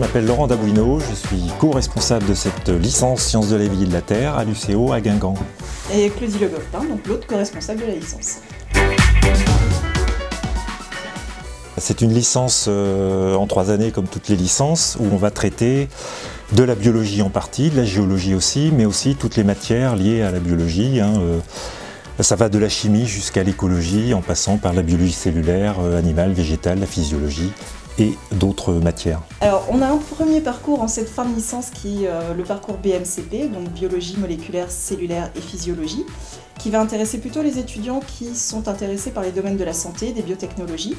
m'appelle Laurent Dabouineau, je suis co-responsable de cette licence Sciences de la vie et de la Terre à l'UCO à Guingamp. Et Claudie Le Goffin, donc l'autre co-responsable de la licence. C'est une licence en 3 années comme toutes les licences où on va traiter de la biologie en partie, de la géologie aussi, mais aussi toutes les matières liées à la biologie. Ça va de la chimie jusqu'à l'écologie en passant par la biologie cellulaire, animale, végétale, la physiologie et d'autres matières. Alors on a un premier parcours en cette fin de licence qui est le parcours BMCP, donc biologie moléculaire, cellulaire et physiologie, qui va intéresser plutôt les étudiants qui sont intéressés par les domaines de la santé, des biotechnologies.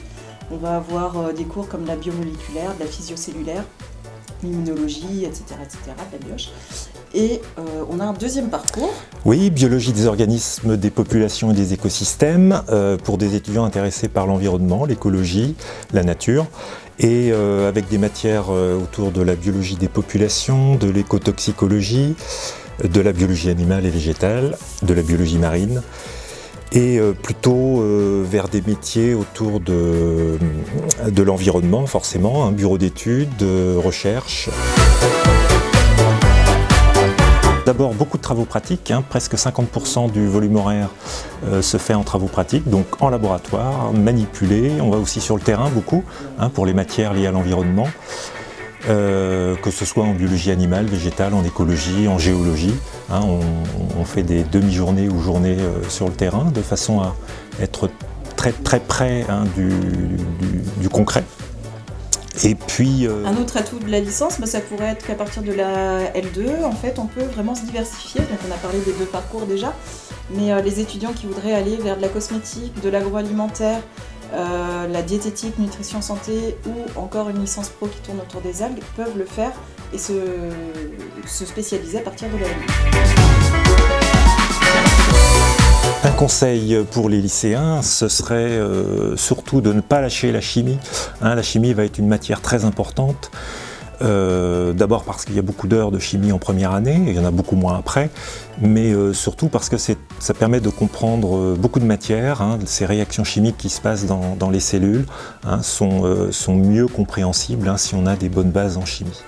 On va avoir des cours comme la biomoléculaire, de la physiocellulaire, l'immunologie, etc., de la bioche. Et on a un deuxième parcours. Oui, biologie des organismes, des populations et des écosystèmes, pour des étudiants intéressés par l'environnement, l'écologie, la nature, et avec des matières autour de la biologie des populations, de l'écotoxicologie, de la biologie animale et végétale, de la biologie marine, et plutôt vers des métiers autour de l'environnement, forcément, un bureau d'études, de recherche. D'abord, beaucoup de travaux pratiques, presque 50% du volume horaire se fait en travaux pratiques, donc en laboratoire, manipulé. On va aussi sur le terrain beaucoup, pour les matières liées à l'environnement, que ce soit en biologie animale, végétale, en écologie, en géologie. On fait des demi-journées ou journées sur le terrain de façon à être très très près du concret. Et puis, un autre atout de la licence, ça pourrait être qu'à partir de la L2, en fait, on peut vraiment se diversifier. Donc on a parlé des 2 parcours déjà, mais les étudiants qui voudraient aller vers de la cosmétique, de l'agroalimentaire, la diététique, nutrition santé ou encore une licence pro qui tourne autour des algues peuvent le faire et se spécialiser à partir de la L2. Un conseil pour les lycéens, ce serait surtout de ne pas lâcher la chimie. La chimie va être une matière très importante. D'abord parce qu'il y a beaucoup d'heures de chimie en première année, et il y en a beaucoup moins après, mais surtout parce que ça permet de comprendre beaucoup de matières. Ces réactions chimiques qui se passent dans les cellules sont mieux compréhensibles si on a des bonnes bases en chimie.